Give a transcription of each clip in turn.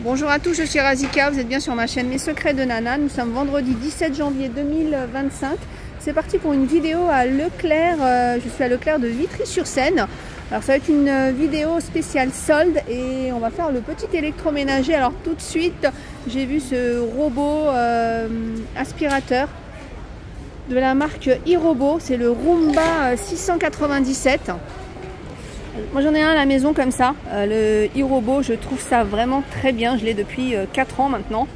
Bonjour à tous, je suis Razika, vous êtes bien sur ma chaîne Mes Secrets de Nana. Nous sommes vendredi 17 janvier 2025. C'est parti pour une vidéo à Leclerc. Je suis à Leclerc de Vitry-sur-Seine. Alors ça va être une vidéo spéciale solde et on va faire le petit électroménager. Alors tout de suite, j'ai vu ce robot aspirateur de la marque iRobot. C'est le Roomba 697. Moi j'en ai un à la maison comme ça, le iRobot, je trouve ça vraiment très bien, je l'ai depuis 4 ans maintenant.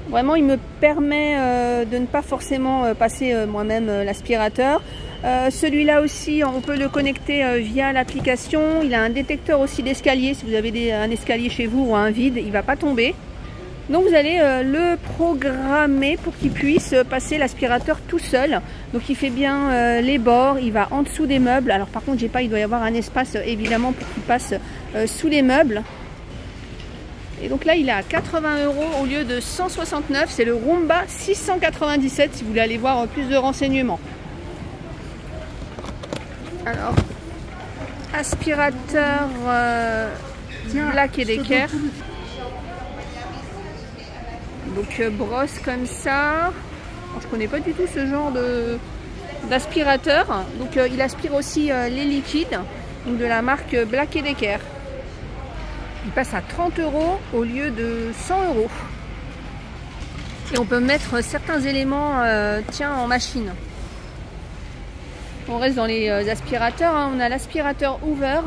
Vraiment il me permet de ne pas forcément passer moi-même l'aspirateur. Celui-là aussi on peut le connecter via l'application, il a un détecteur aussi d'escalier, si vous avez un escalier chez vous ou un vide, il ne va pas tomber. Donc vous allez le programmer pour qu'il puisse passer l'aspirateur tout seul. Donc il fait bien les bords, il va en dessous des meubles. Alors par contre, il doit y avoir un espace évidemment pour qu'il passe sous les meubles. Et donc là, il est à 80 € au lieu de 169. C'est le Roomba 697 si vous voulez aller voir plus de renseignements. Alors, aspirateur Black & Decker. Donc brosse comme ça. Alors, je connais pas du tout ce genre d'aspirateur. Donc il aspire aussi les liquides, donc de la marque Black & Decker. Il passe à 30 € au lieu de 100 €. Et on peut mettre certains éléments en machine. On reste dans les aspirateurs, hein. On a l'aspirateur Hoover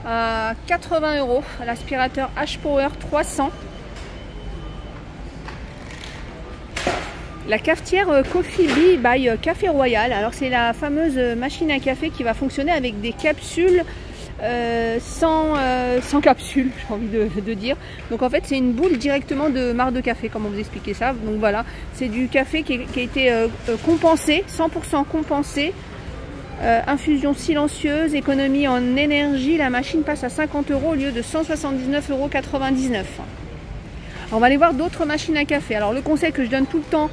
à 80 €, l'aspirateur H-Power 300. La cafetière Coffee Bee by Café Royal. Alors c'est la fameuse machine à café qui va fonctionner avec des capsules sans capsule, j'ai envie de dire. Donc en fait c'est une boule directement de marc de café, comment vous expliquer ça. Donc voilà, c'est du café qui a été compensé, 100% compensé. Infusion silencieuse, économie en énergie. La machine passe à 50 € au lieu de 179,99 €. On va aller voir d'autres machines à café. Alors le conseil que je donne tout le temps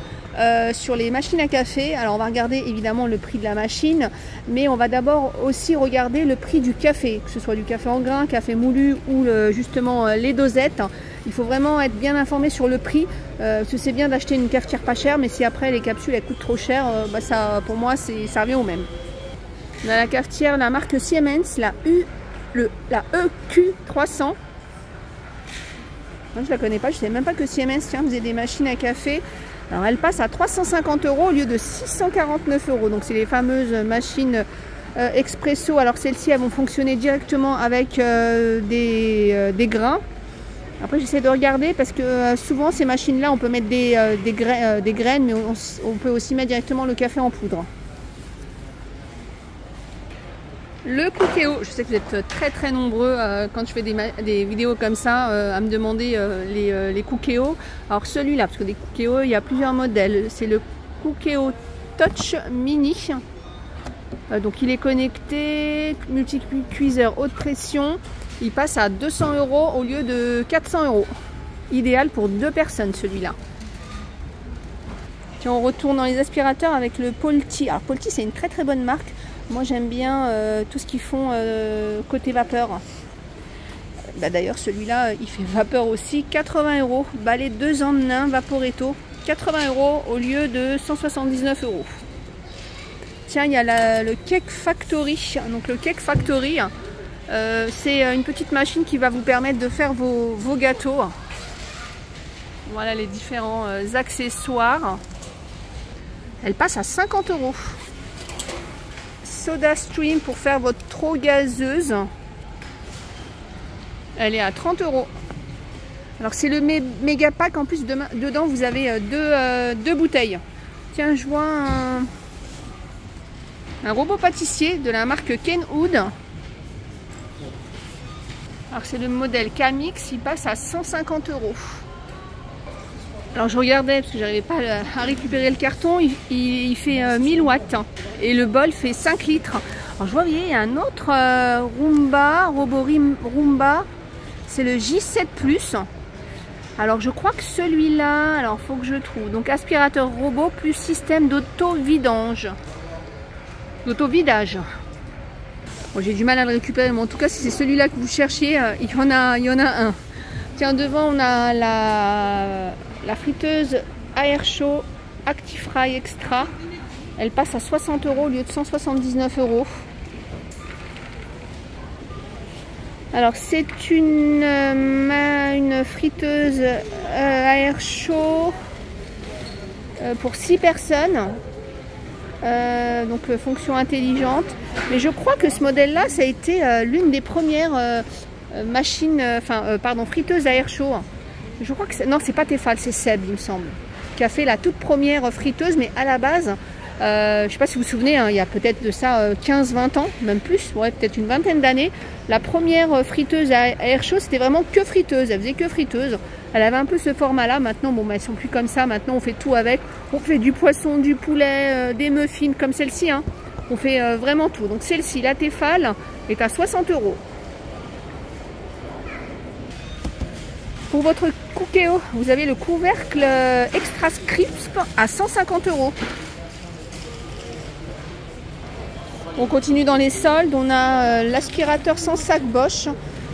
sur les machines à café, alors on va regarder évidemment le prix de la machine, mais on va d'abord aussi regarder le prix du café, que ce soit du café en grains, café moulu ou justement les dosettes. Il faut vraiment être bien informé sur le prix, parce que c'est bien d'acheter une cafetière pas chère, mais si après les capsules elles coûtent trop cher, ça, pour moi ça revient au même. On a la cafetière, la marque Siemens, la EQ300. Moi, je la connais pas, je sais même pas que Siemens faisait des machines à café. Alors elle passe à 350 € au lieu de 649 €. Donc c'est les fameuses machines expresso. Alors celles-ci elles vont fonctionner directement avec des grains. Après j'essaie de regarder parce que souvent ces machines là on peut mettre des graines, mais on peut aussi mettre directement le café en poudre. Le Cookéo, je sais que vous êtes très nombreux quand je fais des vidéos comme ça à me demander les Cookéo. Alors celui-là, parce que des Cookéo, il y a plusieurs modèles. C'est le Cookéo Touch Mini. Donc il est connecté, multi-cuiseur haute pression. Il passe à 200 € au lieu de 400 €. Idéal pour 2 personnes celui-là. Tiens, on retourne dans les aspirateurs avec le Polti. Alors Polti c'est une très bonne marque. Moi j'aime bien tout ce qu'ils font côté vapeur. D'ailleurs celui-là il fait vapeur aussi, 80 €. Balai 2 en 1 Vaporetto, 80 € au lieu de 179 €. Tiens, il y a le Cake Factory. Donc le Cake Factory, c'est une petite machine qui va vous permettre de faire vos gâteaux. Voilà les différents accessoires. Elle passe à 50 €. Soda Stream pour faire votre eau gazeuse. Elle est à 30 €. Alors c'est le méga pack. En plus dedans vous avez deux bouteilles. Tiens, je vois un robot pâtissier de la marque Kenwood. Alors c'est le modèle Camix. Il passe à 150 €. Alors je regardais parce que j'arrivais pas à récupérer le carton, il fait 1000 watts et le bol fait 5 litres. Alors je vois, il y a un autre robot Roomba, c'est le J7 Plus. Alors je crois que celui-là, alors faut que je trouve, donc aspirateur robot plus système d'auto-vidage. Bon, j'ai du mal à le récupérer, mais en tout cas si c'est celui-là que vous cherchiez, il y en a un. Tiens, devant on a la friteuse air chaud Actifry Extra. Elle passe à 60 € au lieu de 179 €. Alors c'est une friteuse à air chaud pour 6 personnes. Donc fonction intelligente. Mais je crois que ce modèle-là, ça a été l'une des premières friteuse à air chaud. Je crois que non, c'est pas Tefal, c'est Seb, il me semble, qui a fait la toute première friteuse, mais à la base, je sais pas si vous vous souvenez, hein, il y a peut-être de ça 15-20 ans, même plus, ouais, peut-être une vingtaine d'années, la première friteuse à air chaud, c'était vraiment que friteuse, elle faisait que friteuse. Elle avait un peu ce format-là. Maintenant, bon, bah, elles sont plus comme ça. Maintenant, on fait tout avec. On fait du poisson, du poulet, des muffins, comme celle-ci, hein. On fait vraiment tout. Donc celle-ci, la Tefal, est à 60 €. Pour votre Cookéo, vous avez le couvercle Extra Crisp à 150 €. On continue dans les soldes. On a l'aspirateur sans sac Bosch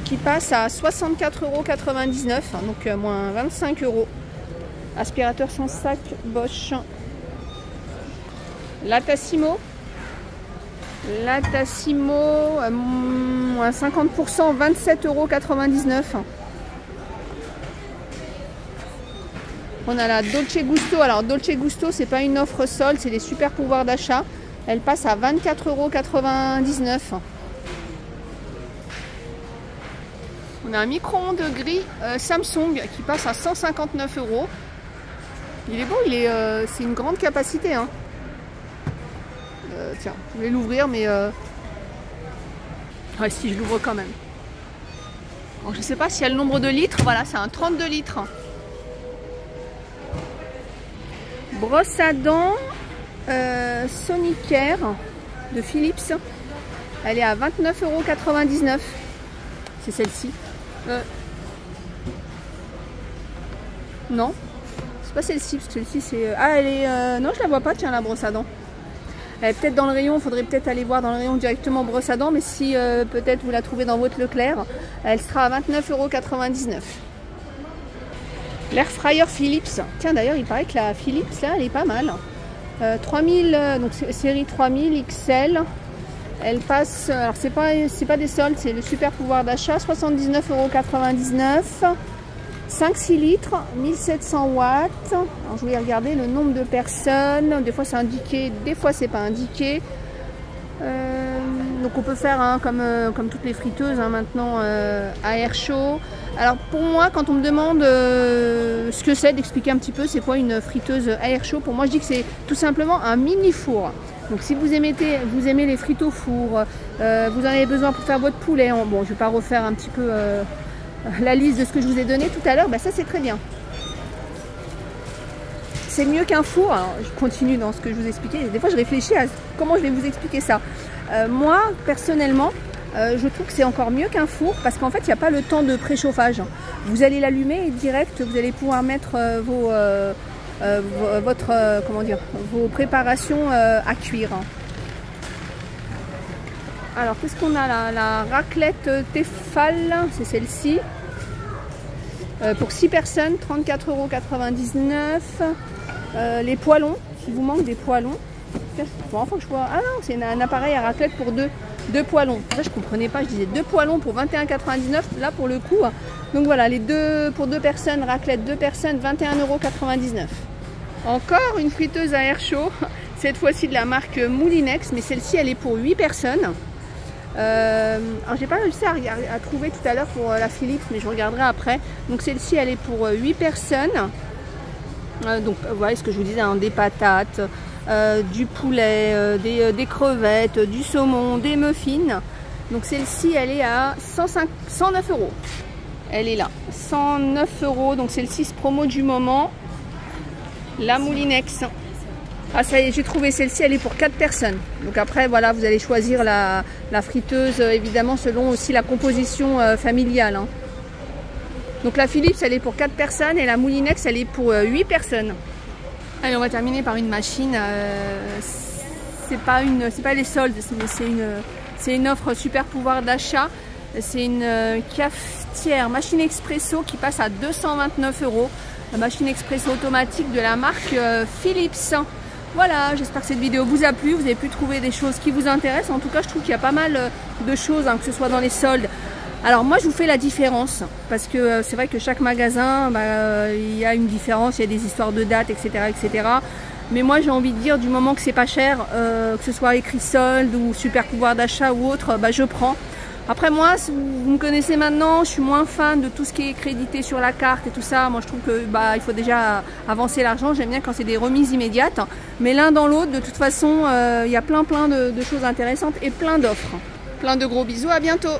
qui passe à 64,99 €, donc moins 25 €. Aspirateur sans sac Bosch. La Tassimo, moins 50%, 27,99 €. On a la Dolce Gusto. Alors Dolce Gusto, c'est pas une offre solde, c'est des super pouvoirs d'achat. Elle passe à 24,99 €. On a un micro-ondes gris Samsung qui passe à 159 €. Il est beau, c'est une grande capacité, hein. Tiens, je vais l'ouvrir, mais ouais, si je l'ouvre quand même. Bon, je ne sais pas s'il y a le nombre de litres. Voilà, c'est un 32 litres. Brosse à dents Sonicare de Philips. Elle est à 29,99 €. C'est celle-ci. Non, c'est pas celle-ci, parce que celle-ci c'est... Ah, elle est... non, je la vois pas, tiens, la brosse à dents. Elle est peut-être dans le rayon, il faudrait peut-être aller voir dans le rayon directement brosse à dents, mais si peut-être vous la trouvez dans votre Leclerc, elle sera à 29,99 €. L'air fryer Philips. Tiens, d'ailleurs, il paraît que la Philips, là, elle est pas mal. 3000, donc série 3000 XL. Elle passe, alors c'est pas des soldes, c'est le super pouvoir d'achat, 79,99 €, 5-6 litres, 1700 watts. Alors je voulais regarder le nombre de personnes, des fois c'est indiqué, des fois c'est pas indiqué. Donc on peut faire hein, comme toutes les friteuses hein, maintenant à air chaud. Alors pour moi, quand on me demande ce que c'est, d'expliquer un petit peu c'est quoi une friteuse à air chaud, pour moi je dis que c'est tout simplement un mini four. Donc si vous aimez les frites au four, vous en avez besoin pour faire votre poulet. Bon, je ne vais pas refaire un petit peu la liste de ce que je vous ai donné tout à l'heure. Bah, ça, c'est très bien. C'est mieux qu'un four. Alors, je continue dans ce que je vous expliquais. Des fois, je réfléchis à comment je vais vous expliquer ça. Moi, personnellement, je trouve que c'est encore mieux qu'un four parce qu'en fait, il n'y a pas le temps de préchauffage. Vous allez l'allumer et direct, vous allez pouvoir mettre vos préparations à cuire. Alors qu'est-ce qu'on a là? La raclette Tefal, c'est celle-ci. Pour 6 personnes, 34,99 €. Les poêlons, s'il vous manque des poêlons. Bon, enfin, je vois. Ah non, c'est un appareil à raclette pour deux poêlons. Ça, je comprenais pas. Je disais 2 poêlons pour 21,99 €. Là, pour le coup. Donc voilà, pour 2 personnes, raclette 2 personnes, 21,99 €. Encore une friteuse à air chaud, cette fois-ci de la marque Moulinex, mais celle-ci elle est pour 8 personnes. Alors j'ai pas réussi à trouver tout à l'heure pour la Philips, mais je regarderai après. Donc celle-ci elle est pour 8 personnes. Donc voilà ce que je vous disais, hein, des patates, du poulet, des crevettes, du saumon, des muffins. Donc celle-ci elle est à 109 €. Elle est là, 109 €. Donc c'est le 6 promo du moment. La Moulinex. Ah ça y est, j'ai trouvé celle-ci, elle est pour 4 personnes. Donc après voilà, vous allez choisir la friteuse évidemment selon aussi la composition familiale. Hein. Donc la Philips elle est pour 4 personnes et la Moulinex elle est pour 8 personnes. Allez, on va terminer par une machine. C'est pas les soldes, mais c'est une offre super pouvoir d'achat. C'est une cafetière machine expresso qui passe à 229 €. La machine expresso automatique de la marque Philips. Voilà, j'espère que cette vidéo vous a plu. Vous avez pu trouver des choses qui vous intéressent. En tout cas, je trouve qu'il y a pas mal de choses, hein, que ce soit dans les soldes. Alors moi, je vous fais la différence parce que c'est vrai que chaque magasin, il y a une différence, il y a des histoires de dates, etc., etc. Mais moi, j'ai envie de dire, du moment que c'est pas cher, que ce soit écrit solde ou super pouvoir d'achat ou autre, je prends. Après moi, si vous me connaissez maintenant, je suis moins fan de tout ce qui est crédité sur la carte et tout ça. Moi je trouve que il faut déjà avancer l'argent. J'aime bien quand c'est des remises immédiates. Mais l'un dans l'autre, de toute façon, il y a plein de choses intéressantes et plein d'offres. Plein de gros bisous, à bientôt.